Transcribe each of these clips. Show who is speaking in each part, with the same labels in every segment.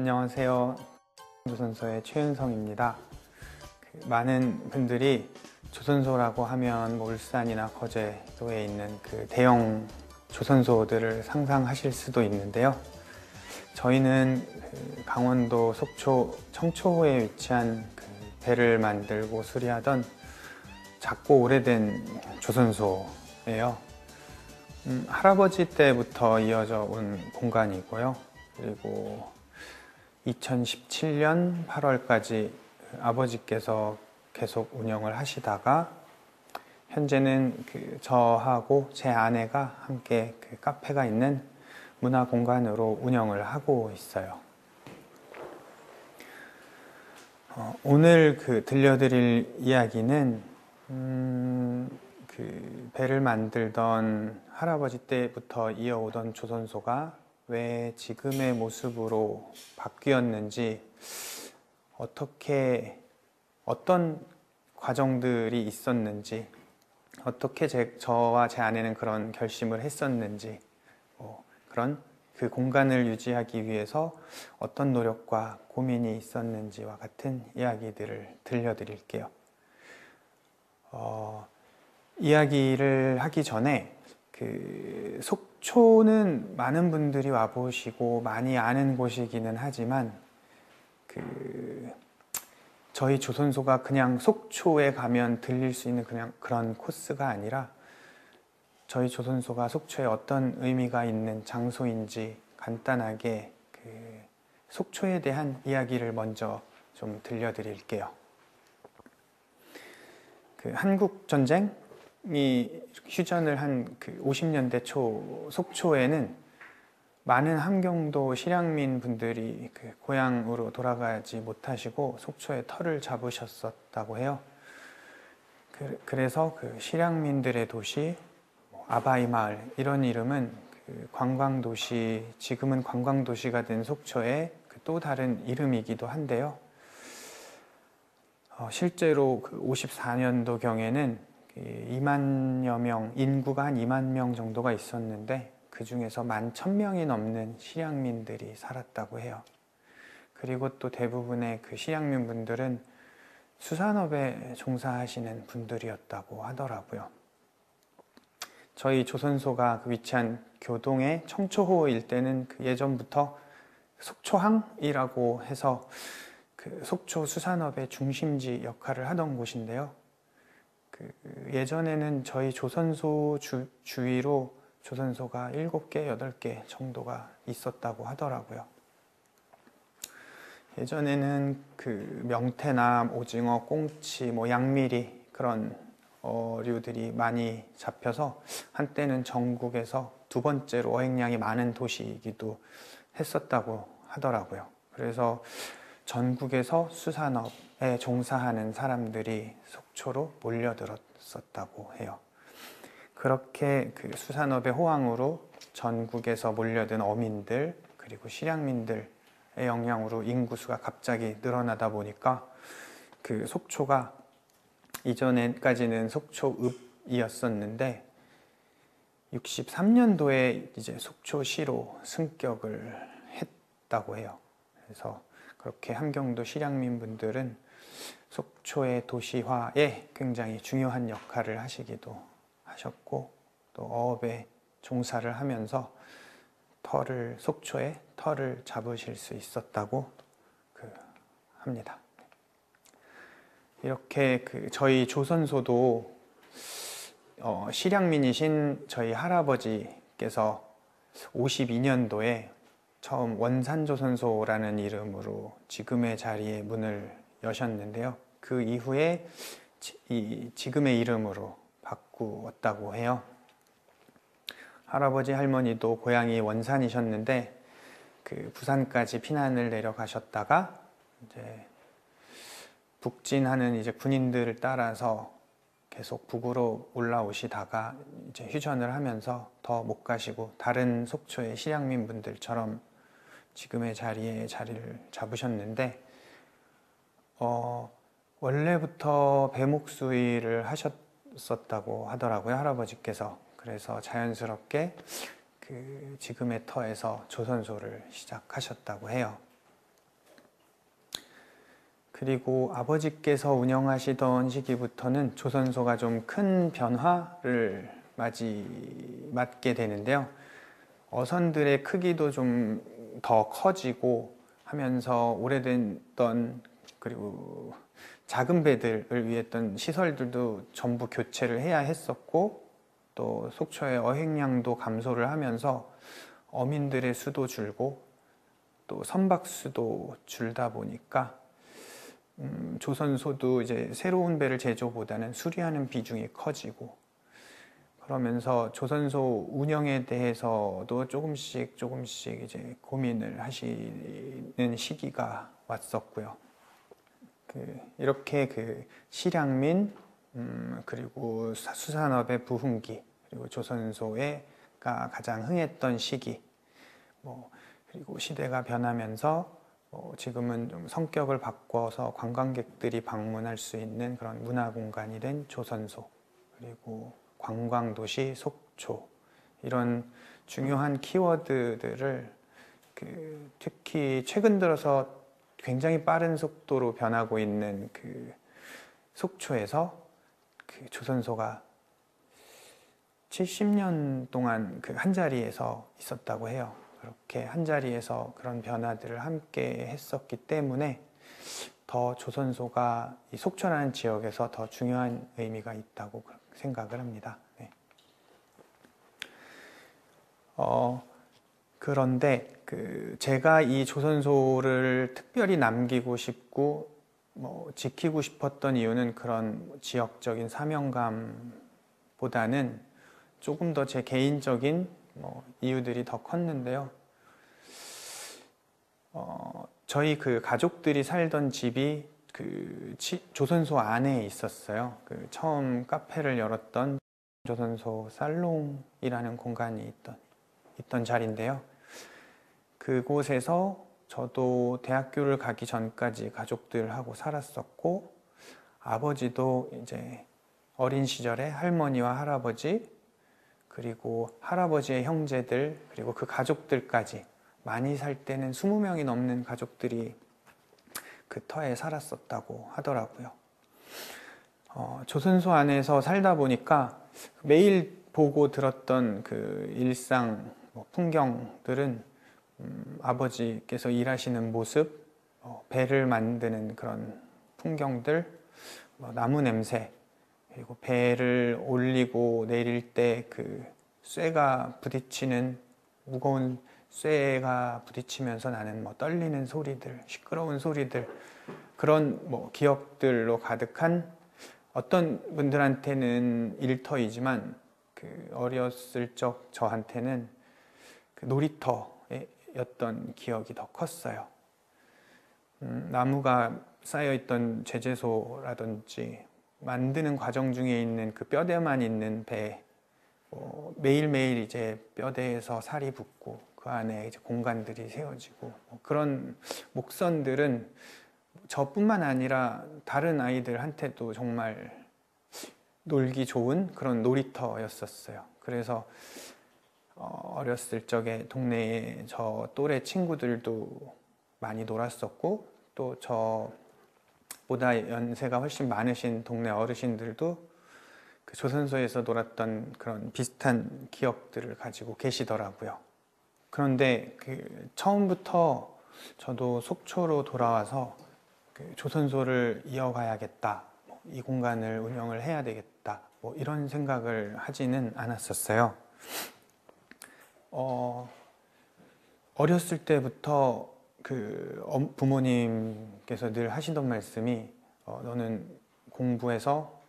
Speaker 1: 안녕하세요. 조선소의 최윤성입니다. 많은 분들이 조선소라고 하면 울산이나 거제도에 있는 대형 조선소들을 상상하실 수도 있는데요. 저희는 강원도 속초 청초호에 위치한 배를 만들고 수리하던 작고 오래된 조선소예요. 할아버지 때부터 이어져 온 공간이고요. 그리고 2017년 8월까지 아버지께서 계속 운영을 하시다가 현재는 저하고 제 아내가 함께 카페가 있는 문화 공간으로 운영을 하고 있어요. 오늘 들려드릴 이야기는 배를 만들던 할아버지 때부터 이어오던 조선소가 왜 지금의 모습으로 바뀌었는지, 어떤 과정들이 있었는지, 어떻게 저와 제 아내는 그런 결심을 했었는지, 그런 공간을 유지하기 위해서 어떤 노력과 고민이 있었는지와 같은 이야기들을 들려드릴게요. 이야기를 하기 전에 속초는 많은 분들이 와보시고 많이 아는 곳이기는 하지만 저희 조선소가 그냥 속초에 가면 들릴 수 있는 그런 코스가 아니라 저희 조선소가 속초에 어떤 의미가 있는 장소인지 간단하게 속초에 대한 이야기를 먼저 좀 들려드릴게요. 한국전쟁이 휴전을 한 50년대 초 속초에는 많은 함경도 실향민 분들이 고향으로 돌아가지 못하시고 속초에 터를 잡으셨었다고 해요. 그래서 실향민들의 도시, 아바이 마을, 이런 이름은 관광도시, 지금은 관광도시가 된 속초의 또 다른 이름이기도 한데요. 실제로 54년도경에는 2만여 명, 인구가 한 2만 명 정도가 있었는데 그 중에서 11,000명이 넘는 실향민들이 살았다고 해요. 그리고 또 대부분의 실향민 분들은 수산업에 종사하시는 분들이었다고 하더라고요. 저희 조선소가 위치한 교동의 청초호 일대는 예전부터 속초항이라고 해서 속초 수산업의 중심지 역할을 하던 곳인데요. 예전에는 저희 조선소 주위로 조선소가 7개, 8개 정도가 있었다고 하더라고요. 예전에는 명태나 오징어, 꽁치, 양미리, 그런 어류들이 많이 잡혀서 한때는 전국에서 두 번째로 어획량이 많은 도시이기도 했었다고 하더라고요. 그래서 전국에서 수산업에 종사하는 사람들이 속초로 몰려들었었다고 해요. 그렇게 수산업의 호황으로 전국에서 몰려든 어민들, 그리고 실향민들의 영향으로 인구수가 갑자기 늘어나다 보니까 속초가 이전에까지는 속초읍이었었는데 63년도에 이제 속초시로 승격을 했다고 해요. 그래서 그렇게 함경도 실향민 분들은 속초의 도시화에 굉장히 중요한 역할을 하시기도 하셨고, 또 어업에 종사를 하면서 속초에 터를 잡으실 수 있었다고 합니다. 이렇게 저희 조선소도 실향민이신 저희 할아버지께서 52년도에 처음 원산조선소라는 이름으로 지금의 자리에 문을 여셨는데요. 그 이후에 지금의 이름으로 바꾸었다고 해요. 할아버지 할머니도 고향이 원산이셨는데 부산까지 피난을 내려가셨다가 이제 북진하는 군인들을 따라서 계속 북으로 올라오시다가 이제 휴전을 하면서 더 못 가시고 다른 속초의 실향민 분들처럼 지금의 자리에 자리를 잡으셨는데, 원래부터 배목수일을 하셨었다고 하더라고요, 할아버지께서. 그래서 자연스럽게 지금의 터에서 조선소를 시작하셨다고 해요. 그리고 아버지께서 운영하시던 시기부터는 조선소가 좀 큰 변화를 맞게 되는데요. 어선들의 크기도 좀 더 커지고 하면서 오래됐던 그리고 작은 배들을 위했던 시설들도 전부 교체를 해야 했었고, 또 속초의 어획량도 감소를 하면서 어민들의 수도 줄고 또 선박수도 줄다 보니까 조선소도 이제 새로운 배를 제조보다는 수리하는 비중이 커지고, 그러면서 조선소 운영에 대해서도 조금씩 이제 고민을 하시는 시기가 왔었고요. 이렇게 실향민, 그리고 수산업의 부흥기, 그리고 조선소가 가장 흥했던 시기, 그리고 시대가 변하면서 지금은 좀 성격을 바꿔서 관광객들이 방문할 수 있는 그런 문화공간이 된 조선소, 그리고 관광도시 속초, 이런 중요한 키워드들을 특히 최근 들어서 굉장히 빠른 속도로 변하고 있는 속초에서 조선소가 70년 동안 한자리에서 있었다고 해요. 그렇게 한자리에서 그런 변화들을 함께 했었기 때문에 더 조선소가 이 속초라는 지역에서 더 중요한 의미가 있다고 생각을 합니다. 네. 그런데 제가 이 조선소를 특별히 남기고 싶고 지키고 싶었던 이유는 그런 지역적인 사명감보다는 조금 더 제 개인적인 이유들이 더 컸는데요. 저희 가족들이 살던 집이 조선소 안에 있었어요. 처음 카페를 열었던 조선소 살롱이라는 공간이 있던 자리인데요. 그곳에서 저도 대학교를 가기 전까지 가족들하고 살았었고, 아버지도 이제 어린 시절에 할머니와 할아버지, 그리고 할아버지의 형제들, 그리고 그 가족들까지 많이 살 때는 20명이 넘는 가족들이 그 터에 살았었다고 하더라고요. 조선소 안에서 살다 보니까 매일 보고 들었던 일상 풍경들은 아버지께서 일하시는 모습, 배를 만드는 그런 풍경들, 나무 냄새, 그리고 배를 올리고 내릴 때 쇠가 부딪히는, 무거운 쇠가 부딪히면서 나는 떨리는 소리들, 시끄러운 소리들, 그런 기억들로 가득한, 어떤 분들한테는 일터이지만 어렸을 적 저한테는 놀이터였던 기억이 더 컸어요. 나무가 쌓여있던 제재소라든지 만드는 과정 중에 있는 뼈대만 있는 배, 매일매일 이제 뼈대에서 살이 붙고 그 안에 이제 공간들이 세워지고, 그런 목선들은 저뿐만 아니라 다른 아이들한테도 정말 놀기 좋은 그런 놀이터였었어요. 그래서 어렸을 적에 동네에 저 또래 친구들도 많이 놀았었고, 또 저보다 연세가 훨씬 많으신 동네 어르신들도 조선소에서 놀았던 그런 비슷한 기억들을 가지고 계시더라고요. 그런데 처음부터 저도 속초로 돌아와서 조선소를 이어가야겠다, 이 공간을 운영을 해야 되겠다, 이런 생각을 하지는 않았었어요. 어렸을 때부터 부모님께서 늘 하시던 말씀이 너는 공부해서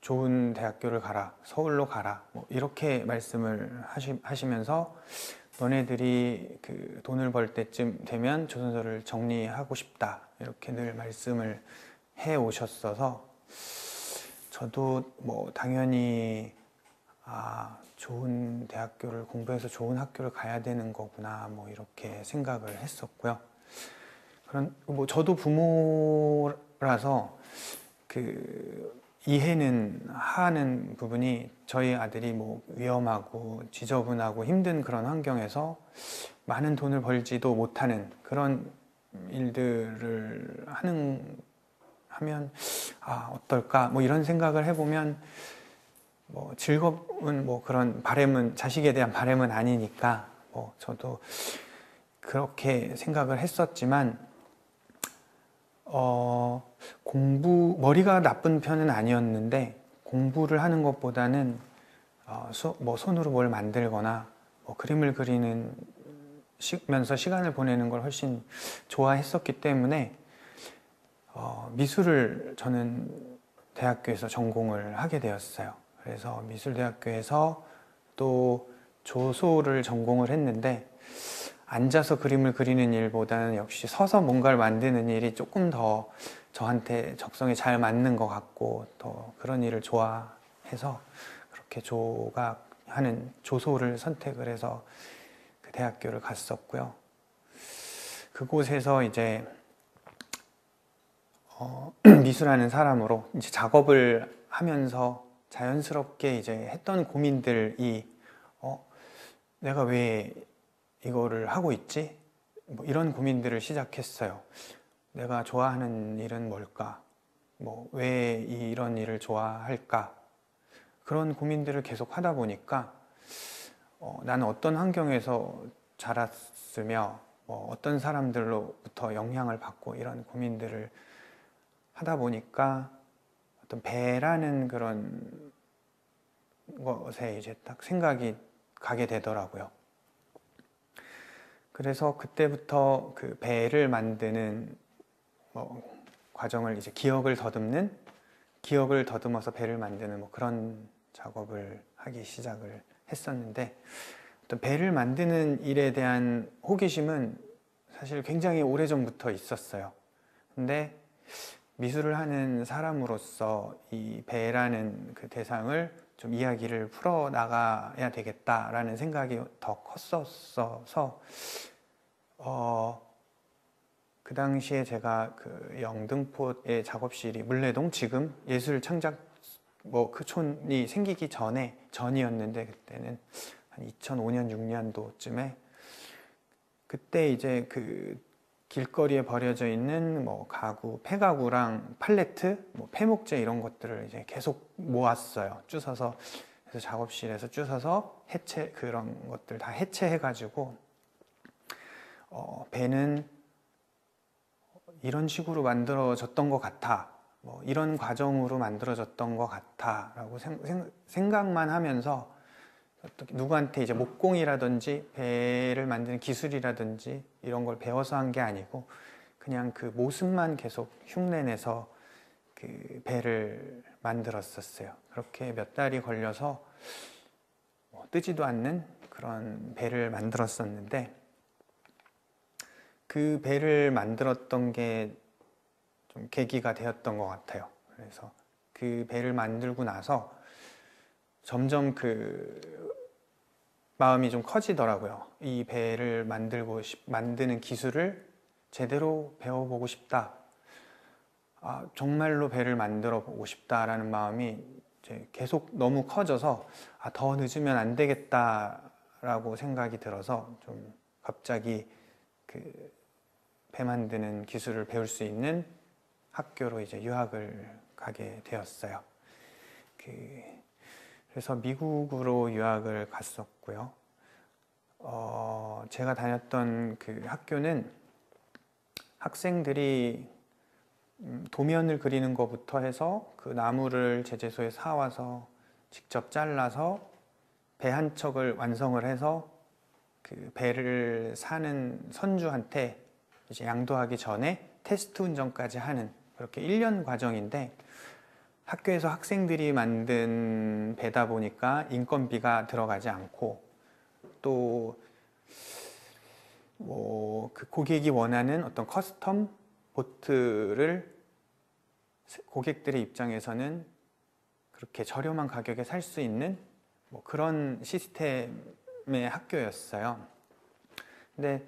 Speaker 1: 좋은 대학교를 가라, 서울로 가라, 이렇게 말씀을 하시면서 너네들이 돈을 벌 때쯤 되면 조선소를 정리하고 싶다, 이렇게 늘 말씀을 해 오셨어서 저도 당연히 좋은 대학교를 공부해서 좋은 학교를 가야 되는 거구나, 이렇게 생각을 했었고요. 저도 부모라서 이해는 하는 부분이, 저희 아들이 위험하고 지저분하고 힘든 그런 환경에서 많은 돈을 벌지도 못하는 그런 일들을 하면 어떨까 뭐 이런 생각을 해보면 뭐 즐거운 뭐 그런 바람은 자식에 대한 바람은 아니니까 뭐 저도 그렇게 생각을 했었지만 머리가 나쁜 편은 아니었는데 공부를 하는 것보다는 뭐 손으로 뭘 만들거나 뭐 그림을 그리면서 시간을 보내는 걸 훨씬 좋아했었기 때문에 미술을 저는 대학교에서 전공을 하게 되었어요. 그래서 미술대학교에서 또 조소를 전공을 했는데 앉아서 그림을 그리는 일보다는 역시 서서 뭔가를 만드는 일이 조금 더 저한테 적성에 잘 맞는 것 같고 더 그런 일을 좋아해서 그렇게 조각하는 조소를 선택을 해서 그 대학교를 갔었고요. 그곳에서 이제 미술하는 사람으로 이제 작업을 하면서 자연스럽게 이제 했던 고민들이 내가 왜 이거를 하고 있지? 뭐 이런 고민들을 시작했어요. 내가 좋아하는 일은 뭘까? 뭐 왜 이런 일을 좋아할까? 그런 고민들을 계속 하다 보니까 나는 어떤 환경에서 자랐으며 어떤 사람들로부터 영향을 받고 이런 고민들을 하다 보니까 어떤 배라는 그런 것에 이제 딱 생각이 가게 되더라고요. 그래서 그때부터 그 배를 만드는 과정을 이제 기억을 더듬어서 배를 만드는 그런 작업을 하기 시작을 했었는데 어떤 배를 만드는 일에 대한 호기심은 사실 굉장히 오래전부터 있었어요. 근데 미술을 하는 사람으로서 이 배라는 그 대상을 좀 이야기를 풀어나가야 되겠다라는 생각이 더 컸었어서 그 당시에 제가 그 영등포의 작업실이 물레동 지금 예술창작 그 촌이 생기기 전이었는데 그때는 한 2005년 6년도쯤에 그때 이제 그 길거리에 버려져 있는 가구, 폐가구랑 팔레트, 폐목재 이런 것들을 이제 계속 모았어요. 주워서 그래서 작업실에서 주워서 그런 것들 다 해체해가지고 배는 이런 식으로 만들어졌던 것 같아. 이런 과정으로 만들어졌던 것 같아. 라고 생각만 하면서 누구한테 이제 목공이라든지 배를 만드는 기술이라든지 이런 걸 배워서 한 게 아니고 그냥 그 모습만 계속 흉내내서 그 배를 만들었었어요. 그렇게 몇 달이 걸려서 뜨지도 않는 그런 배를 만들었었는데 그 배를 만들었던 게 좀 계기가 되었던 것 같아요. 그래서 그 배를 만들고 나서 점점 그 마음이 좀 커지더라고요. 이 배를 만드는 기술을 제대로 배워보고 싶다. 정말로 배를 만들어 보고 싶다라는 마음이 이제 계속 너무 커져서 더 늦으면 안 되겠다라고 생각이 들어서 좀 갑자기 그 배 만드는 기술을 배울 수 있는 학교로 이제 유학을 가게 되었어요. 그래서 미국으로 유학을 갔었고요. 제가 다녔던 그 학교는 학생들이 도면을 그리는 것부터 해서 그 나무를 제재소에 사와서 직접 잘라서 배 한 척을 완성을 해서 그 배를 사는 선주한테 이제 양도하기 전에 테스트 운전까지 하는 그렇게 1년 과정인데 학교에서 학생들이 만든 배다 보니까 인건비가 들어가지 않고 또 그 고객이 원하는 어떤 커스텀 보트를 고객들의 입장에서는 그렇게 저렴한 가격에 살 수 있는 그런 시스템의 학교였어요. 근데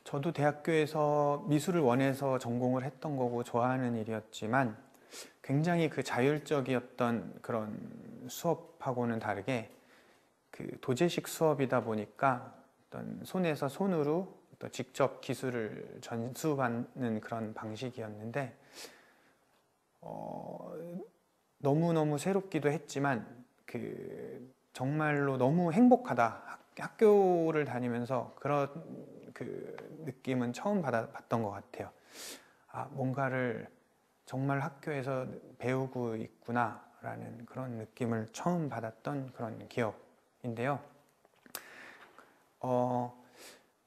Speaker 1: 저도 대학교에서 미술을 원해서 전공을 했던 거고 좋아하는 일이었지만 굉장히 그 자율적이었던 그런 수업하고는 다르게 그 도제식 수업이다 보니까 어떤 손에서 손으로 또 직접 기술을 전수받는 그런 방식이었는데 너무너무 새롭기도 했지만 정말로 너무 행복하다. 학교를 다니면서 그런 느낌은 처음 받았던 것 같아요. 뭔가를 정말 학교에서 배우고 있구나 라는 그런 느낌을 처음 받았던 그런 기억인데요.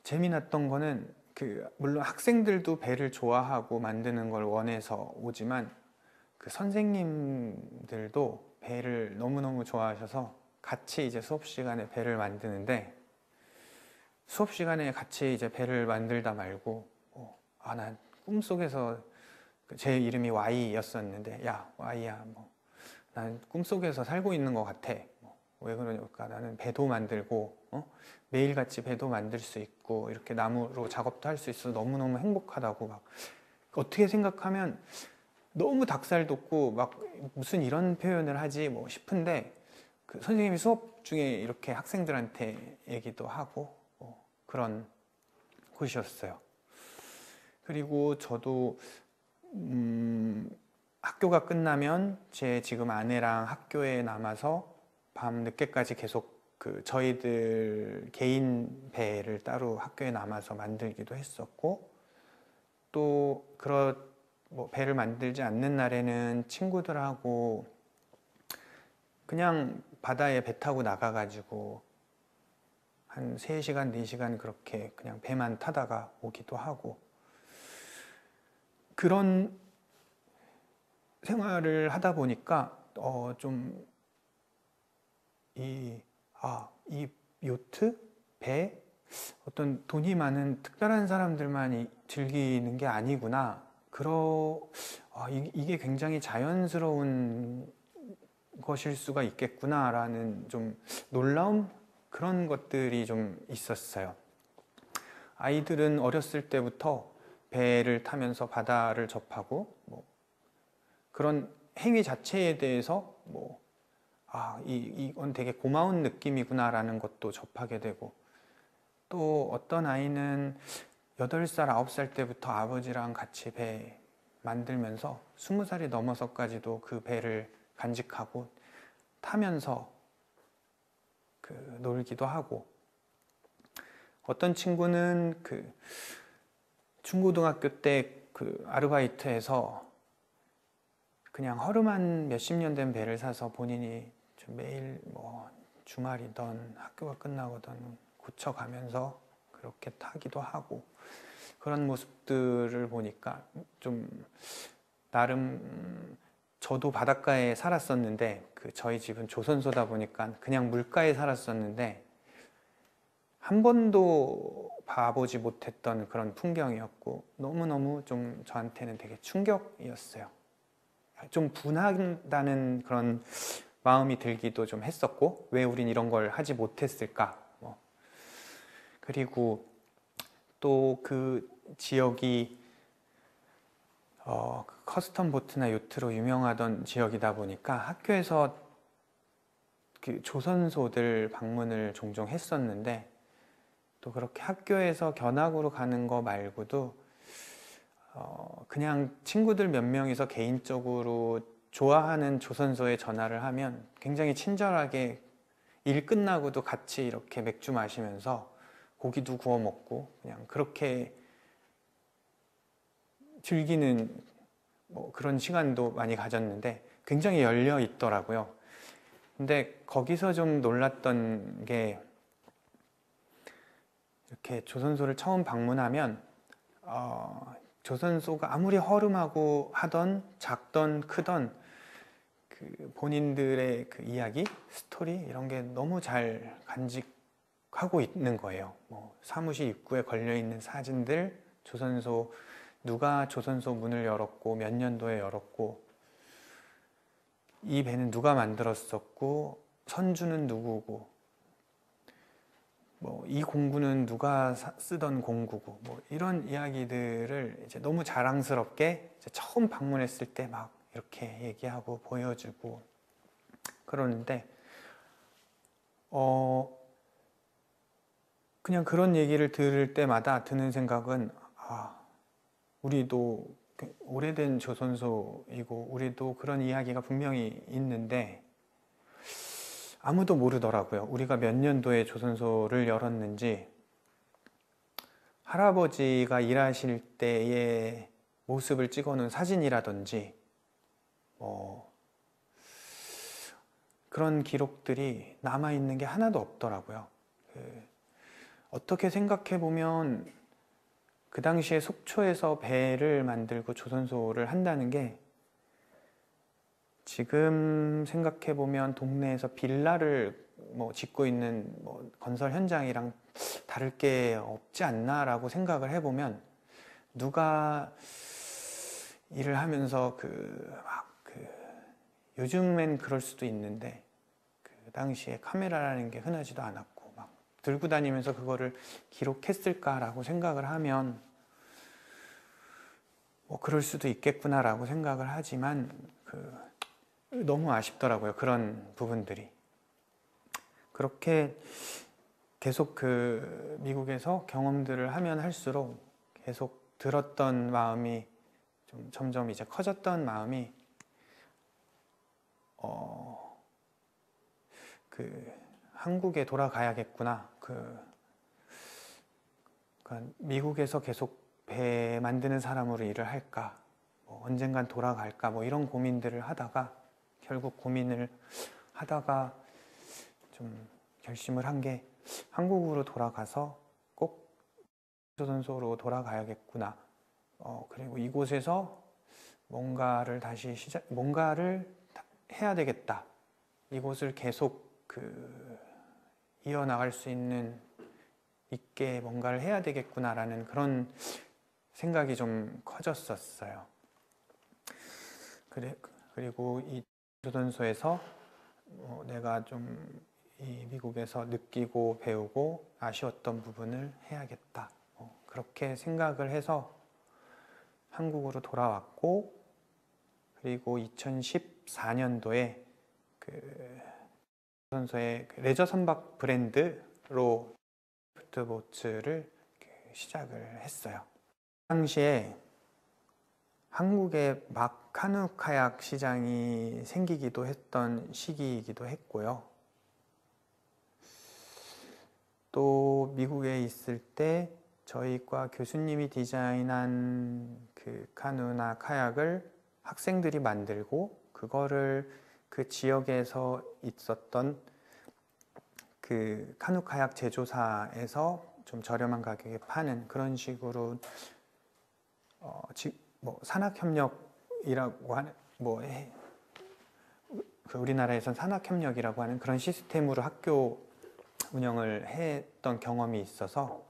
Speaker 1: 재미났던 거는 물론 학생들도 배를 좋아하고 만드는 걸 원해서 오지만 선생님들도 배를 너무너무 좋아하셔서 같이 이제 수업 시간에 배를 만드는데, 수업 시간에 같이 이제 배를 만들다 말고 난 꿈속에서 제 이름이 Y였었는데, 야 Y야, 난 꿈속에서 살고 있는 것 같아. 왜 그러니까 나는 배도 만들고 매일같이 배도 만들 수 있고 이렇게 나무로 작업도 할 수 있어서 너무너무 행복하다고 막 어떻게 생각하면 너무 닭살 돋고 막 무슨 이런 표현을 하지 싶은데 선생님이 수업 중에 이렇게 학생들한테 얘기도 하고 그런 곳이었어요. 그리고 저도 학교가 끝나면 제 지금 아내랑 학교에 남아서 밤 늦게까지 계속 저희들 개인 배를 따로 학교에 남아서 만들기도 했었고, 또 배를 만들지 않는 날에는 친구들하고 그냥 바다에 배 타고 나가가지고 한 3시간, 4시간 그렇게 그냥 배만 타다가 오기도 하고, 그런 생활을 하다 보니까 이 요트? 배? 어떤 돈이 많은 특별한 사람들만 즐기는 게 아니구나. 이게 굉장히 자연스러운 것일 수가 있겠구나라는 좀 놀라움? 그런 것들이 좀 있었어요. 아이들은 어렸을 때부터 배를 타면서 바다를 접하고 그런 행위 자체에 대해서 이건 되게 고마운 느낌이구나라는 것도 접하게 되고, 또 어떤 아이는 8살, 9살 때부터 아버지랑 같이 배 만들면서 20살이 넘어서까지도 그 배를 간직하고 타면서 놀기도 하고, 어떤 친구는 중고등학교 때 아르바이트해서 그냥 허름한 몇십 년 된 배를 사서 본인이 매일 주말이든 학교가 끝나거든 고쳐가면서 그렇게 타기도 하고, 그런 모습들을 보니까 좀 나름, 저도 바닷가에 살았었는데 저희 집은 조선소다 보니까 그냥 물가에 살았었는데 한 번도 봐보지 못했던 그런 풍경이었고, 너무너무 좀 저한테는 되게 충격이었어요. 좀 분하다는 그런 마음이 들기도 좀 했었고, 왜 우린 이런 걸 하지 못했을까. 그리고 또 지역이 커스텀 보트나 요트로 유명하던 지역이다 보니까 학교에서 조선소들 방문을 종종 했었는데, 또 그렇게 학교에서 견학으로 가는 거 말고도 그냥 친구들 몇 명이서 개인적으로 좋아하는 조선소에 전화를 하면 굉장히 친절하게 일 끝나고도 같이 이렇게 맥주 마시면서 고기도 구워 먹고 그냥 그렇게 즐기는 그런 시간도 많이 가졌는데 굉장히 열려 있더라고요. 근데 거기서 좀 놀랐던 게, 이렇게 조선소를 처음 방문하면 조선소가 아무리 허름하고 하던 작던 크던 본인들의 이야기, 스토리 이런 게 너무 잘 간직하고 있는 거예요. 사무실 입구에 걸려있는 사진들, 조선소, 누가 조선소 문을 열었고 몇 년도에 열었고, 이 배는 누가 만들었었고 선주는 누구고, 이 공구는 누가 쓰던 공구고, 이런 이야기들을 이제 너무 자랑스럽게 이제 처음 방문했을 때 막 이렇게 얘기하고 보여주고 그러는데, 그냥 그런 얘기를 들을 때마다 드는 생각은, 우리도 오래된 조선소이고 우리도 그런 이야기가 분명히 있는데 아무도 모르더라고요. 우리가 몇 년도에 조선소를 열었는지, 할아버지가 일하실 때의 모습을 찍어놓은 사진이라든지 그런 기록들이 남아있는 게 하나도 없더라고요. 어떻게 생각해보면 그 당시에 속초에서 배를 만들고 조선소를 한다는 게 지금 생각해보면 동네에서 빌라를 짓고 있는 건설 현장이랑 다를 게 없지 않나라고 생각을 해보면, 누가 일을 하면서 요즘엔 그럴 수도 있는데 그 당시에 카메라라는 게 흔하지도 않았고 막 들고 다니면서 그거를 기록했을까라고 생각을 하면 그럴 수도 있겠구나라고 생각을 하지만 너무 아쉽더라고요. 그런 부분들이. 그렇게 계속 미국에서 경험들을 하면 할수록 계속 들었던 마음이 좀 점점 이제 커졌던 마음이 한국에 돌아가야겠구나. 미국에서 계속 배 만드는 사람으로 일을 할까? 언젠간 돌아갈까? 이런 고민들을 하다가 결국 고민을 하다가 좀 결심을 한 게 한국으로 돌아가서 꼭 조선소로 돌아가야겠구나. 그리고 이곳에서 뭔가를 해야 되겠다. 이곳을 계속 이어나갈 수 있게 뭔가를 해야 되겠구나라는 그런 생각이 좀 커졌었어요. 그리고 이 조선소에서 내가 좀 이 미국에서 느끼고 배우고 아쉬웠던 부분을 해야겠다. 그렇게 생각을 해서 한국으로 돌아왔고, 그리고 2014년도에 조선소의 레저 선박 브랜드로 스피드보트를 시작을 했어요. 당시에 한국에 막 카누 카약 시장이 생기기도 했던 시기이기도 했고요. 또 미국에 있을 때 저희 과 교수님이 디자인한 카누나 카약을 학생들이 만들고 그거를 그 지역에서 있었던 카누 카약 제조사에서 좀 저렴한 가격에 파는 그런 식으로 산학협력이라고 하는 우리나라에선 산학협력이라고 하는 그런 시스템으로 학교 운영을 했던 경험이 있어서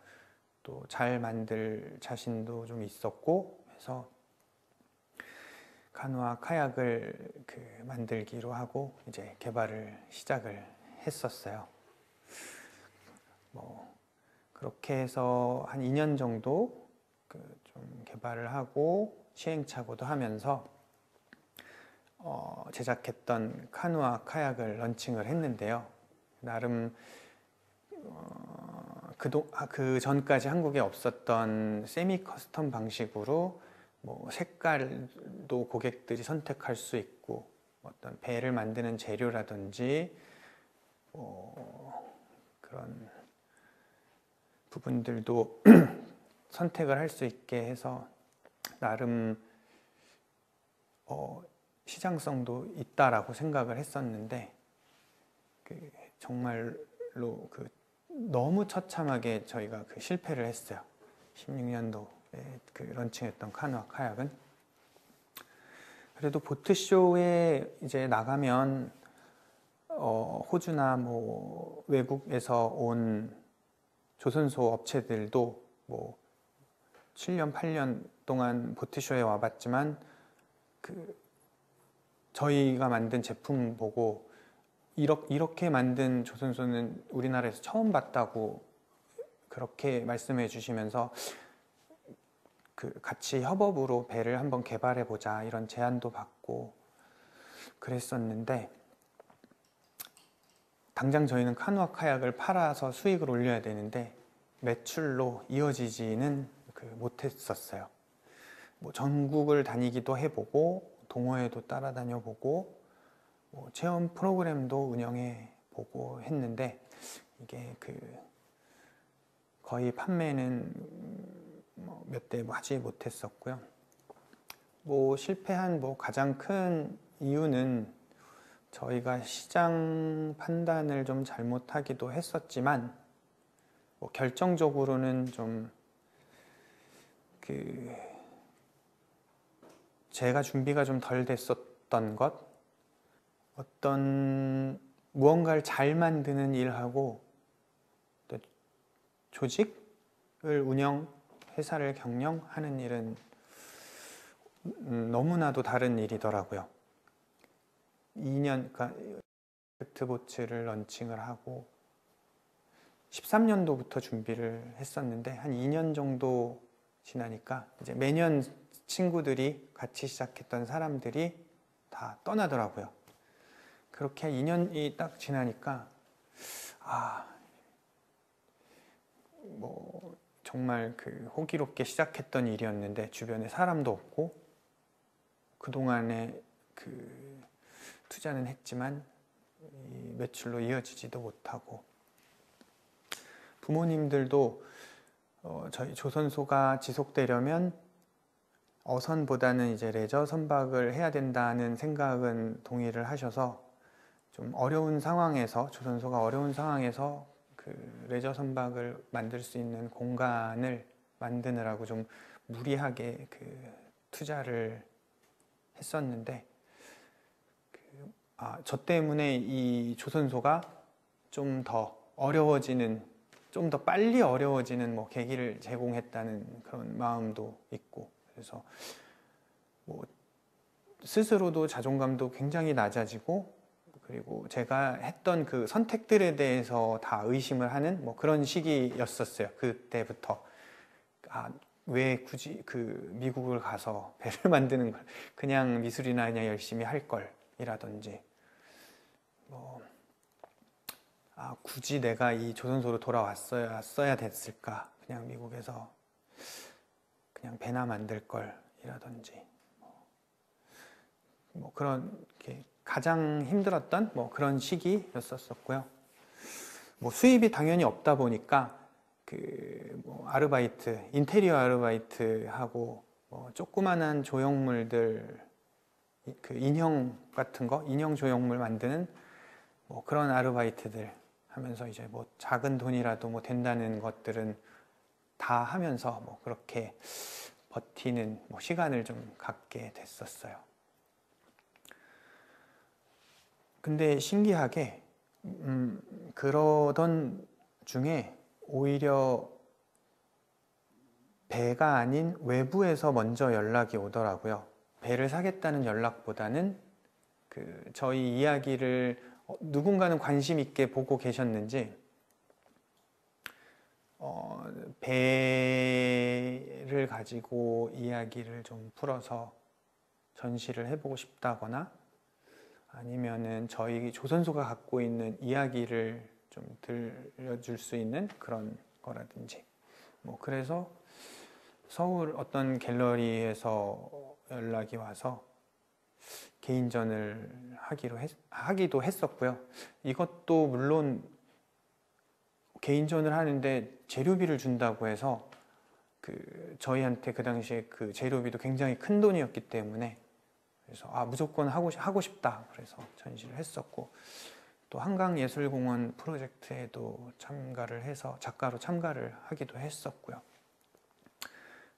Speaker 1: 또 잘 만들 자신도 좀 있었고 해서 카누와 카약을 만들기로 하고 이제 개발을 시작을 했었어요. 그렇게 해서 한 2년 정도 좀 개발을 하고 시행착오도 하면서 제작했던 카누와 카약을 런칭을 했는데요. 나름 그 전까지 한국에 없었던 세미 커스텀 방식으로 색깔도 고객들이 선택할 수 있고 어떤 배를 만드는 재료라든지 그런 부분들도 선택을 할 수 있게 해서 나름 시장성도 있다라고 생각을 했었는데 정말로 너무 처참하게 저희가 실패를 했어요. 16년도에 런칭했던 카누와 카약은. 그래도 보트쇼에 이제 나가면 호주나 외국에서 온 조선소 업체들도 7년, 8년 동안 보트쇼에 와봤지만 저희가 만든 제품 보고 이렇게 만든 조선소는 우리나라에서 처음 봤다고 그렇게 말씀해 주시면서 같이 협업으로 배를 한번 개발해 보자 이런 제안도 받고 그랬었는데, 당장 저희는 카누와 카약을 팔아서 수익을 올려야 되는데 매출로 이어지지는 못했었어요. 뭐 전국을 다니기도 해보고 동호회도 따라다녀보고 뭐 체험 프로그램도 운영해보고 했는데 이게 거의 판매는 몇 대 하지 못했었고요. 뭐 실패한 가장 큰 이유는 저희가 시장 판단을 좀 잘못하기도 했었지만 결정적으로는 좀 제가 준비가 좀 덜 됐었던 것, 어떤 무언가를 잘 만드는 일하고 또 조직을 운영, 회사를 경영하는 일은 너무나도 다른 일이더라고요. 2년, 그러니까 팩트보츠를 런칭을 하고 13년도부터 준비를 했었는데 한 2년 정도 지나니까 이제 매년 친구들이 같이 시작했던 사람들이 다 떠나더라고요. 그렇게 2년이 딱 지나니까 정말 호기롭게 시작했던 일이었는데 주변에 사람도 없고 그동안에 투자는 했지만 매출로 이어지지도 못하고 부모님들도 저희 조선소가 지속되려면 어선보다는 이제 레저 선박을 해야 된다는 생각은 동의를 하셔서 좀 어려운 상황에서 조선소가 어려운 상황에서 레저 선박을 만들 수 있는 공간을 만드느라고 좀 무리하게 투자를 했었는데 저 때문에 이 조선소가 좀 더 어려워지는, 좀 더 빨리 어려워지는 계기를 제공했다는 그런 마음도 있고, 그래서 스스로도 자존감도 굉장히 낮아지고, 그리고 제가 했던 선택들에 대해서 다 의심을 하는 그런 시기였었어요. 그때부터 왜 굳이 미국을 가서 배를 만드는 걸, 그냥 미술이나 그냥 열심히 할 걸이라든지 굳이 내가 이 조선소로 돌아왔어야 됐을까, 그냥 미국에서 그냥 배나 만들 걸이라든지 그런 가장 힘들었던 그런 시기였었고요. 수입이 당연히 없다 보니까 아르바이트, 인테리어 아르바이트 하고 조그만한 조형물들, 인형 같은 거, 인형 조형물 만드는 그런 아르바이트들 하면서 이제 작은 돈이라도 된다는 것들은 다 하면서 그렇게 버티는 시간을 좀 갖게 됐었어요. 근데 신기하게 그러던 중에 오히려 배가 아닌 외부에서 먼저 연락이 오더라고요. 배를 사겠다는 연락보다는 저희 이야기를 누군가는 관심 있게 보고 계셨는지 배를 가지고 이야기를 좀 풀어서 전시를 해보고 싶다거나 아니면은 저희 조선소가 갖고 있는 이야기를 좀 들려줄 수 있는 그런 거라든지 그래서 서울 어떤 갤러리에서 연락이 와서 개인전을 하기도 했었고요. 이것도 물론 개인전을 하는데 재료비를 준다고 해서 저희한테 그 당시에 재료비도 굉장히 큰 돈이었기 때문에 그래서 무조건 하고 싶다 그래서 전시를 했었고, 또 한강예술공원 프로젝트에도 참가를 해서 작가로 참가를 하기도 했었고요.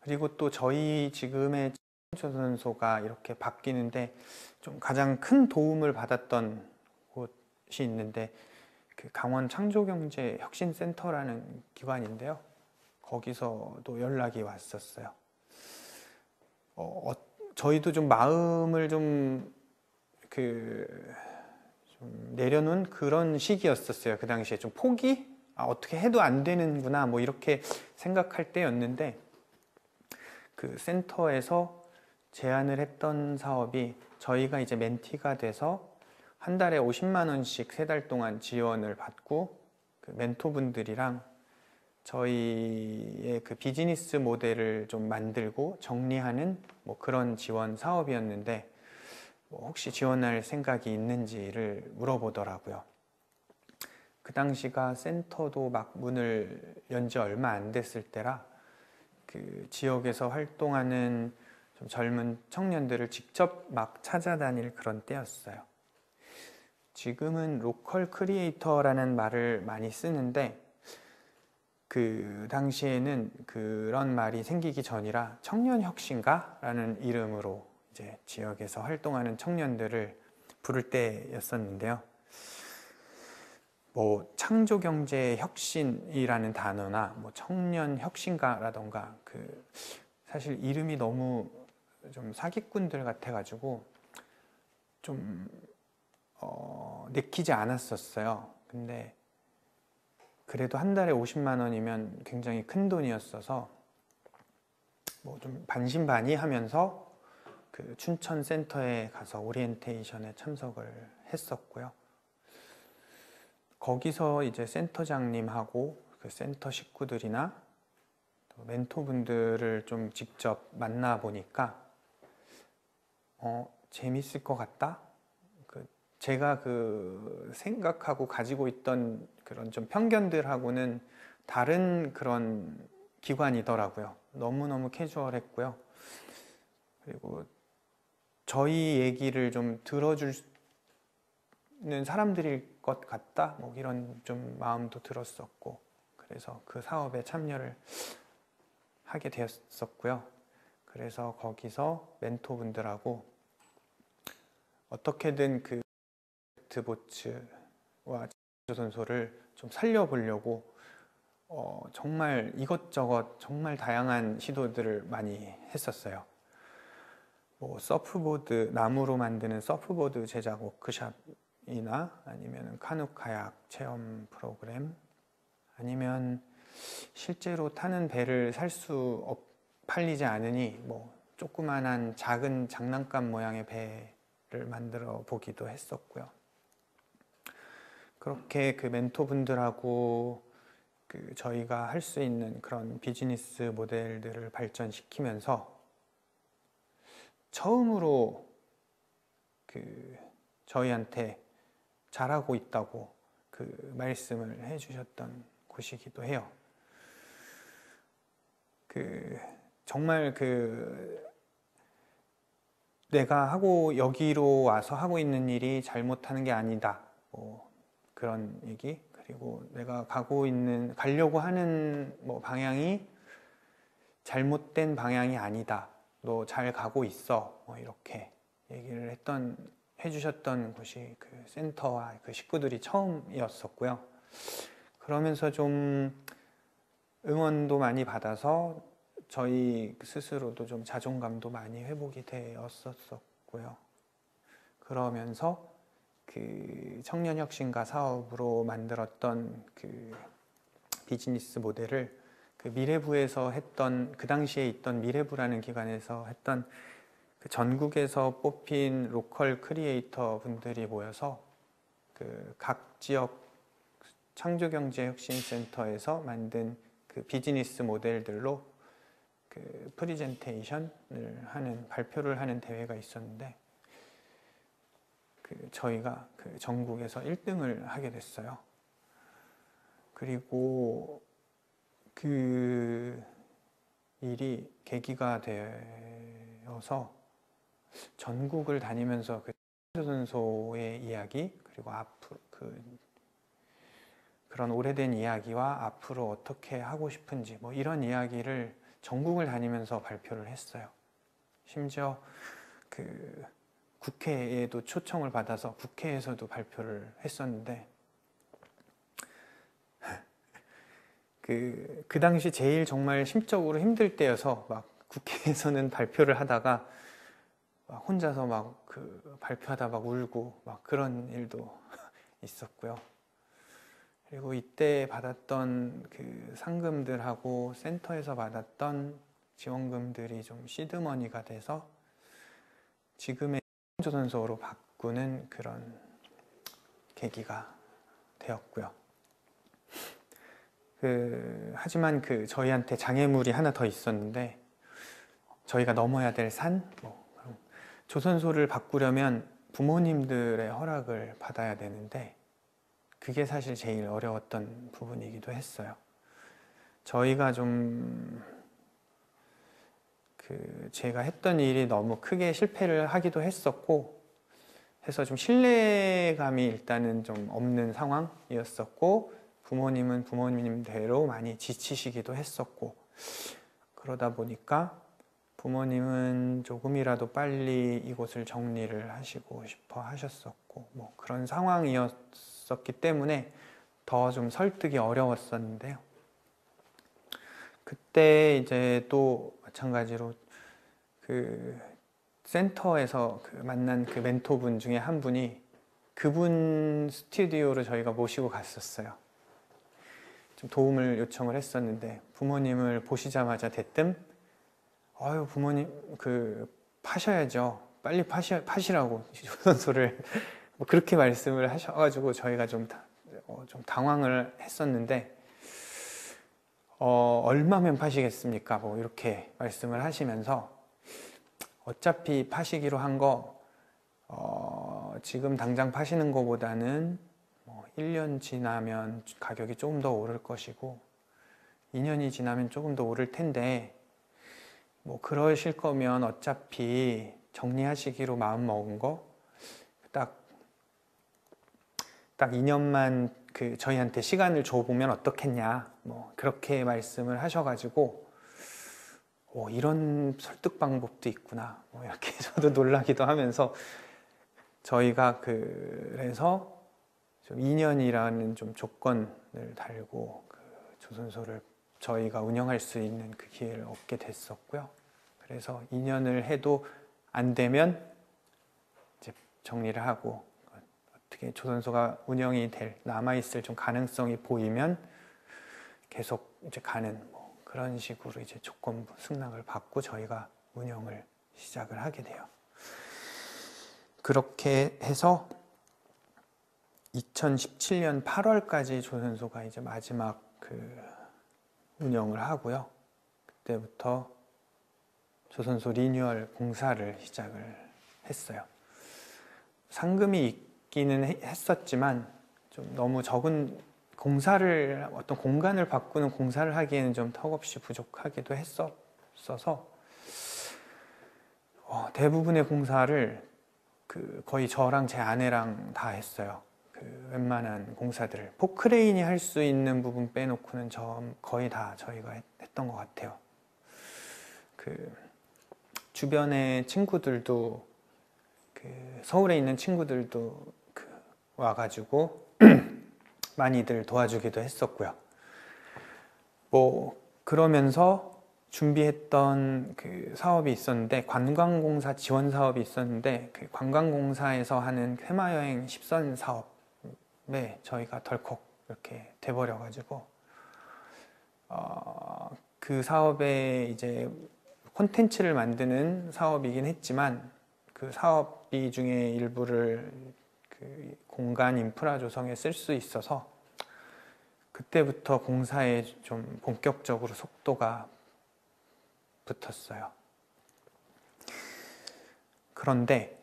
Speaker 1: 그리고 또 저희 지금의 조선소가 이렇게 바뀌는데 좀 가장 큰 도움을 받았던 곳이 있는데 강원 창조경제혁신센터라는 기관인데요. 거기서도 연락이 왔었어요. 저희도 좀 마음을 좀 내려놓은 그런 시기였었어요. 그 당시에 좀 포기? 어떻게 해도 안 되는구나 이렇게 생각할 때였는데 센터에서 제안을 했던 사업이 저희가 이제 멘티가 돼서 한 달에 50만 원씩 3달 동안 지원을 받고 멘토분들이랑 저희의 그 비즈니스 모델을 좀 만들고 정리하는 뭐 그런 지원 사업이었는데 뭐 혹시 지원할 생각이 있는지를 물어보더라고요. 그 당시가 센터도 막 문을 연 지 얼마 안 됐을 때라 그 지역에서 활동하는 좀 젊은 청년들을 직접 막 찾아다닐 그런 때였어요. 지금은 로컬 크리에이터라는 말을 많이 쓰는데 그 당시에는 그런 말이 생기기 전이라 청년혁신가? 라는 이름으로 이제 지역에서 활동하는 청년들을 부를 때였었는데요. 뭐 창조경제 혁신이라는 단어나 뭐 청년혁신가라던가 그 사실 이름이 너무 좀 사기꾼들 같아가지고 좀 내키지 않았었어요. 근데 그래도 한 달에 50만 원이면 굉장히 큰 돈이었어서 뭐 좀 반신반의하면서 그 춘천 센터에 가서 오리엔테이션에 참석을 했었고요. 거기서 이제 센터장님하고 그 센터 식구들이나 멘토분들을 좀 직접 만나 보니까 재밌을 것 같다? 제가 그 생각하고 가지고 있던 그런 좀 편견들하고는 다른 그런 기관이더라고요. 너무너무 캐주얼했고요. 그리고 저희 얘기를 좀 들어주는 사람들일 것 같다? 뭐 이런 좀 마음도 들었었고, 그래서 그 사업에 참여를 하게 되었었고요. 그래서 거기서 멘토분들하고 어떻게든 그 보츠와 조선소를 좀 살려보려고 정말 이것저것 정말 다양한 시도들을 많이 했었어요. 뭐 서프보드, 나무로 만드는 서프보드 제작 워크숍이나 아니면 카누 카약 체험 프로그램, 아니면 실제로 타는 배를 팔리지 않으니 뭐 조그만한 작은 장난감 모양의 배를 만들어 보기도 했었고요. 그렇게 그 멘토분들하고 그 저희가 할 수 있는 그런 비즈니스 모델들을 발전시키면서 처음으로 그 저희한테 잘하고 있다고 그 말씀을 해주셨던 곳이기도 해요. 정말 내가 여기로 와서 하고 있는 일이 잘못하는 게 아니다. 뭐 그런 얘기. 그리고 내가 가려고 하는 뭐 방향이 잘못된 방향이 아니다. 너 잘 가고 있어. 뭐 이렇게 얘기를 해주셨던 곳이 그 센터와 그 식구들이 처음이었었고요. 그러면서 좀 응원도 많이 받아서 저희 스스로도 좀 자존감도 많이 회복이 되었었고요. 그러면서 그 청년혁신가 사업으로 만들었던 그 비즈니스 모델을 그 미래부에서 그 당시에 있던 미래부라는 기관에서 했던 그 전국에서 뽑힌 로컬 크리에이터 분들이 모여서 그 각 지역 창조경제혁신센터에서 만든 그 비즈니스 모델들로 그 프리젠테이션을 발표를 하는 대회가 있었는데 저희가 그 전국에서 1등을 하게 됐어요. 그리고 그 일이 계기가 되어서 전국을 다니면서 그 조선소의 이야기, 그리고 앞으로 그런 오래된 이야기와 앞으로 어떻게 하고 싶은지 뭐 이런 이야기를 전국을 다니면서 발표를 했어요. 심지어 그 국회에도 초청을 받아서 국회에서도 발표를 했었는데 그 당시 제일 정말 심적으로 힘들 때여서 막 국회에서는 발표를 하다가 막 혼자서 막 발표하다 막 울고 막 그런 일도 있었고요. 그리고 이때 받았던 그 상금들하고 센터에서 받았던 지원금들이 좀 시드머니가 돼서 지금의 조선소로 바꾸는 그런 계기가 되었고요. 하지만 저희한테 장애물이 하나 더 있었는데, 저희가 넘어야 될 산? 조선소를 바꾸려면 부모님들의 허락을 받아야 되는데, 그게 사실 제일 어려웠던 부분이기도 했어요. 저희가 좀 제가 했던 일이 너무 크게 실패를 하기도 했었고 해서 좀 신뢰감이 일단은 좀 없는 상황이었었고, 부모님은 부모님대로 많이 지치시기도 했었고, 그러다 보니까 부모님은 조금이라도 빨리 이곳을 정리를 하시고 싶어 하셨었고, 뭐 그런 상황이었었기 때문에 더 좀 설득이 어려웠었는데요. 그때 이제 또 마찬가지로 센터에서 만난 멘토분 중에 한 분이, 그분 스튜디오를 저희가 모시고 갔었어요. 좀 도움을 요청을 했었는데, 부모님을 보시자마자 대뜸 아유 부모님 파셔야죠, 빨리 파시라고 조선소를 뭐 그렇게 말씀을 하셔가지고 저희가 좀 당황을 했었는데, 얼마면 파시겠습니까? 뭐 이렇게 말씀을 하시면서, 어차피 파시기로 한 거 지금 당장 파시는 것보다는 1년 지나면 가격이 조금 더 오를 것이고 2년이 지나면 조금 더 오를 텐데, 뭐 그러실 거면 어차피 정리하시기로 마음 먹은 거 딱 2년만 저희한테 시간을 줘보면 어떻겠냐, 뭐 그렇게 말씀을 하셔가지고 이런 설득 방법도 있구나, 뭐 이렇게 저도 놀라기도 하면서, 저희가 그래서 좀 2년이라는 좀 조건을 달고 조선소를 저희가 운영할 수 있는 그 기회를 얻게 됐었고요. 그래서 2년을 해도 안 되면 이제 정리를 하고, 어떻게 조선소가 운영이 남아있을 좀 가능성이 보이면 계속 이제 가는 그런 식으로 이제 조건부 승낙을 받고 저희가 운영을 시작을 하게 돼요. 그렇게 해서 2017년 8월까지 조선소가 이제 마지막 운영을 하고요. 그때부터 조선소 리뉴얼 공사를 시작을 했어요. 상금이 있기는 했었지만 좀 너무 적은 공사를, 어떤 공간을 바꾸는 공사를 하기에는 좀 턱없이 부족하기도 했었어서 대부분의 공사를 거의 저랑 제 아내랑 다 했어요. 웬만한 공사들을 포크레인이 할 수 있는 부분 빼놓고는 거의 다 저희가 했던 것 같아요. 주변의 친구들도 서울에 있는 친구들도 와가지고 많이들 도와주기도 했었고요. 뭐 그러면서 준비했던 사업이 있었는데, 관광공사 지원 사업이 있었는데, 관광공사에서 하는 테마여행 10선 사업에 저희가 덜컥 이렇게 돼버려가지고 그 사업에 이제 콘텐츠를 만드는 사업이긴 했지만, 그 사업비 중에 일부를 공간 인프라 조성에 쓸 수 있어서 그때부터 공사에 좀 본격적으로 속도가 붙었어요. 그런데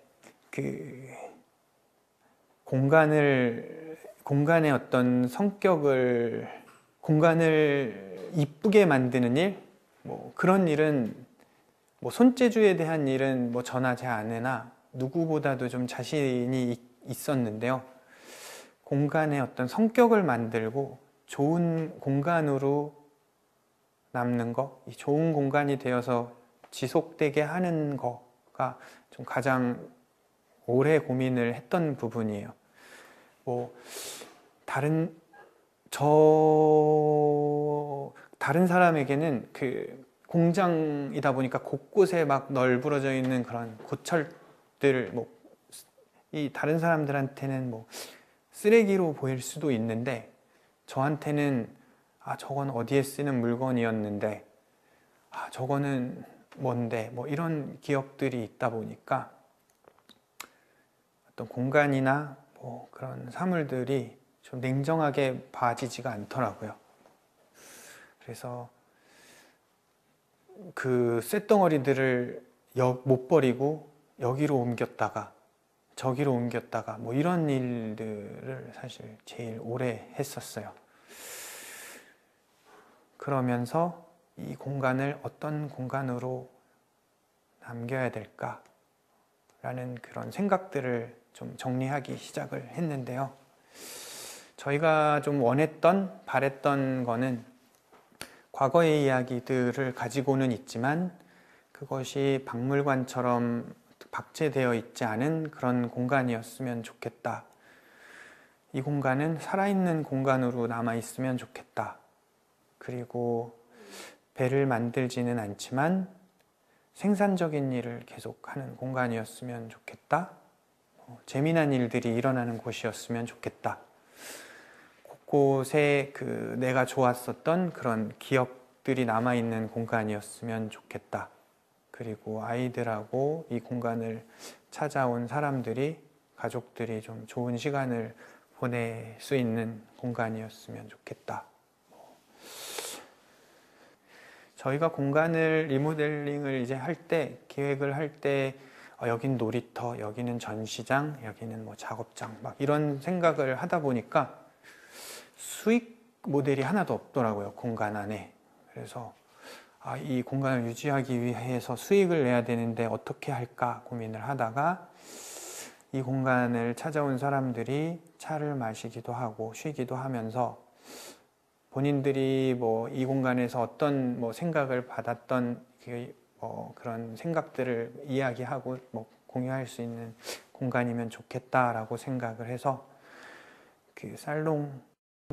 Speaker 1: 공간의 어떤 성격을, 공간을 이쁘게 만드는 일, 뭐 그런 일은, 뭐 손재주에 대한 일은 뭐 저나 제 아내나 누구보다도 좀 자신이 있었는데요. 공간의 어떤 성격을 만들고 좋은 공간으로 남는 거, 이 좋은 공간이 되어서 지속되게 하는 거가 좀 가장 오래 고민을 했던 부분이에요. 뭐 다른 사람에게는 공장이다 보니까 곳곳에 막 널브러져 있는 그런 고철들, 이 다른 사람들한테는 뭐 쓰레기로 보일 수도 있는데, 저한테는 저건 어디에 쓰는 물건이었는데, 저거는 뭔데, 뭐 이런 기억들이 있다 보니까 어떤 공간이나 뭐 그런 사물들이 좀 냉정하게 봐지지가 않더라고요. 그래서 그 쇳덩어리들을 못 버리고 여기로 옮겼다가 저기로 옮겼다가 뭐 이런 일들을 사실 제일 오래 했었어요. 그러면서 이 공간을 어떤 공간으로 남겨야 될까 라는 그런 생각들을 좀 정리하기 시작을 했는데요. 저희가 좀 원했던, 바랬던 거는 과거의 이야기들을 가지고는 있지만 그것이 박물관처럼 박제되어 있지 않은 그런 공간이었으면 좋겠다. 이 공간은 살아있는 공간으로 남아있으면 좋겠다. 그리고 배를 만들지는 않지만 생산적인 일을 계속하는 공간이었으면 좋겠다. 재미난 일들이 일어나는 곳이었으면 좋겠다. 곳곳에 내가 좋았었던 그런 기억들이 남아있는 공간이었으면 좋겠다. 그리고 아이들하고 이 공간을 찾아온 사람들이, 가족들이 좀 좋은 시간을 보낼 수 있는 공간이었으면 좋겠다. 저희가 공간을 리모델링을 이제 할 때, 기획을 할 때, 여긴 놀이터, 여기는 전시장, 여기는 뭐 작업장, 막 이런 생각을 하다 보니까 수익 모델이 하나도 없더라고요, 공간 안에. 그래서 이 공간을 유지하기 위해서 수익을 내야 되는데 어떻게 할까 고민을 하다가 이 공간을 찾아온 사람들이 차를 마시기도 하고 쉬기도 하면서 본인들이 뭐 이 공간에서 어떤 뭐 생각을 받았던 그런 생각들을 이야기하고 뭐 공유할 수 있는 공간이면 좋겠다라고 생각을 해서 그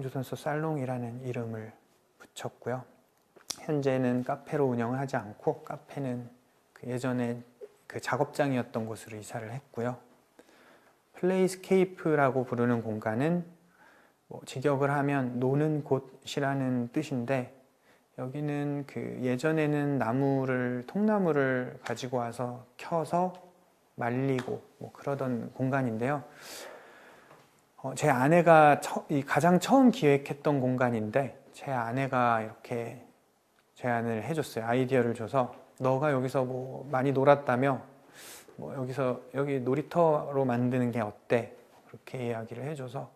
Speaker 1: 조선소 살롱이라는 이름을 붙였고요. 현재는 카페로 운영을 하지 않고 카페는 예전에 그 작업장이었던 곳으로 이사를 했고요. 플레이스케이프라고 부르는 공간은 직역을 하면 노는 곳이라는 뜻인데 여기는 예전에는 통나무를 가지고 와서 켜서 말리고 뭐 그러던 공간인데요. 제 아내가 가장 처음 기획했던 공간인데 제 아내가 이렇게 제안을 해줬어요. 아이디어를 줘서 너가 여기서 뭐 많이 놀았다며 뭐 여기 놀이터로 만드는 게 어때? 그렇게 이야기를 해줘서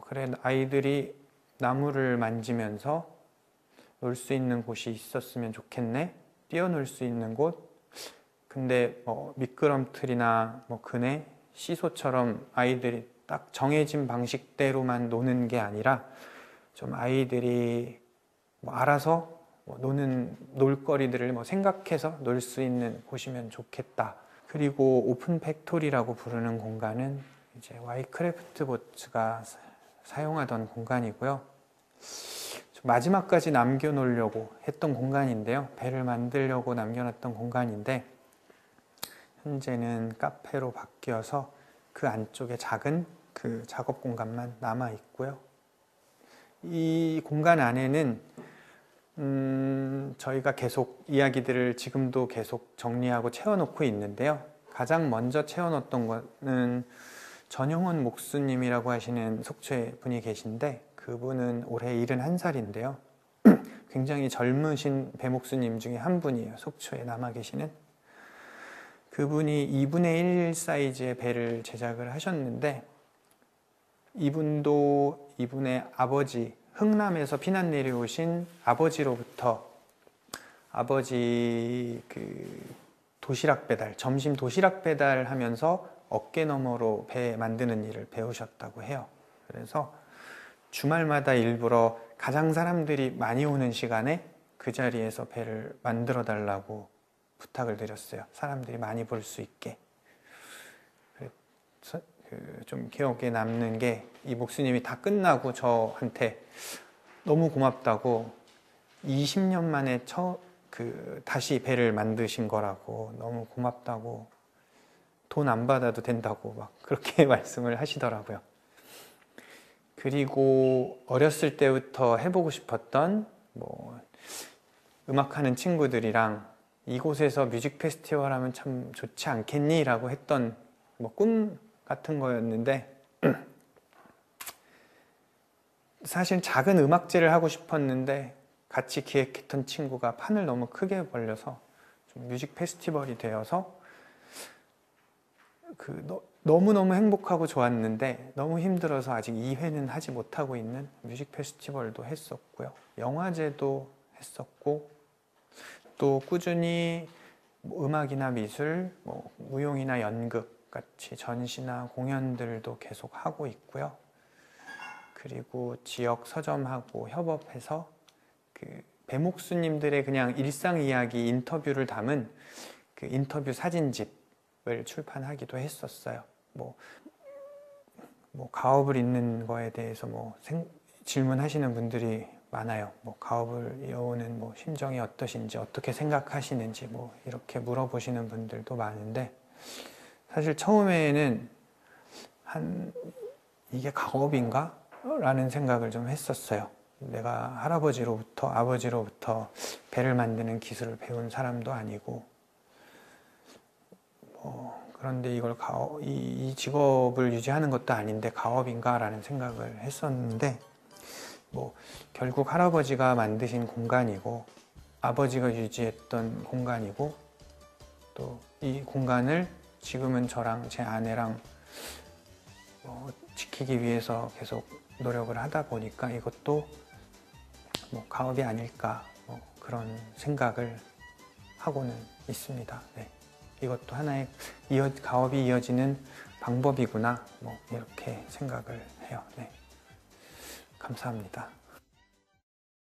Speaker 1: 그래 아이들이 나무를 만지면서 놀 수 있는 곳이 있었으면 좋겠네. 뛰어놀 수 있는 곳. 근데 미끄럼틀이나 그네, 시소처럼 아이들이 딱 정해진 방식대로만 노는 게 아니라 좀 아이들이 알아서 노는 놀거리들을 생각해서 놀 수 있는 곳이면 좋겠다. 그리고 오픈 팩토리라고 부르는 공간은 이제 와이크래프트 보츠가 사용하던 공간이고요. 마지막까지 남겨놓으려고 했던 공간인데요. 배를 만들려고 남겨놨던 공간인데 현재는 카페로 바뀌어서 그 안쪽에 작은 그 작업 공간만 남아 있고요. 이 공간 안에는 저희가 계속 이야기들을 지금도 계속 정리하고 채워놓고 있는데요. 가장 먼저 채워놓았던 거는 전용원 목수님이라고 하시는 속초에 분이 계신데 그분은 올해 71살인데요. 굉장히 젊으신 배목수님 중에 한 분이에요. 속초에 남아 계시는. 그분이 2분의 1 사이즈의 배를 제작을 하셨는데 이분의 아버지, 흥남에서 피난 내려오신 아버지로부터 아버지 도시락 배달, 점심 도시락 배달하면서 어깨너머로 배 만드는 일을 배우셨다고 해요. 그래서 주말마다 일부러 가장 사람들이 많이 오는 시간에 그 자리에서 배를 만들어 달라고 부탁을 드렸어요. 사람들이 많이 볼 수 있게. 그래서 좀 기억에 남는 게 이 목수님이 다 끝나고 저한테 너무 고맙다고 20년 만에 다시 배를 만드신 거라고 너무 고맙다고 돈 안 받아도 된다고 막 그렇게 말씀을 하시더라고요. 그리고 어렸을 때부터 해보고 싶었던 음악하는 친구들이랑 이곳에서 뮤직 페스티벌 하면 참 좋지 않겠니? 라고 했던 꿈 같은 거였는데 사실 작은 음악제를 하고 싶었는데 같이 기획했던 친구가 판을 너무 크게 벌려서 좀 뮤직 페스티벌이 되어서 너무너무 행복하고 좋았는데 너무 힘들어서 아직 2회는 하지 못하고 있는 뮤직 페스티벌도 했었고요. 영화제도 했었고 또 꾸준히 음악이나 미술, 무용이나 연극 같이 전시나 공연들도 계속 하고 있고요. 그리고 지역 서점하고 협업해서 그 배목수님들의 그냥 일상 이야기 인터뷰를 담은 그 인터뷰 사진집을 출판하기도 했었어요. 가업을 잇는 거에 대해서 질문하시는 분들이 많아요. 가업을 이어오는 심정이 어떠신지, 어떻게 생각하시는지 이렇게 물어보시는 분들도 많은데, 사실 처음에는 이게 가업인가? 라는 생각을 좀 했었어요. 내가 할아버지로부터, 아버지로부터 배를 만드는 기술을 배운 사람도 아니고, 그런데 이 직업을 유지하는 것도 아닌데 가업인가? 라는 생각을 했었는데, 결국 할아버지가 만드신 공간이고, 아버지가 유지했던 공간이고, 또 이 공간을 지금은 저랑 제 아내랑 지키기 위해서 계속 노력을 하다 보니까 이것도 가업이 아닐까 그런 생각을 하고는 있습니다. 네. 이것도 하나의 가업이 이어지는 방법이구나 이렇게 생각을 해요. 네. 감사합니다.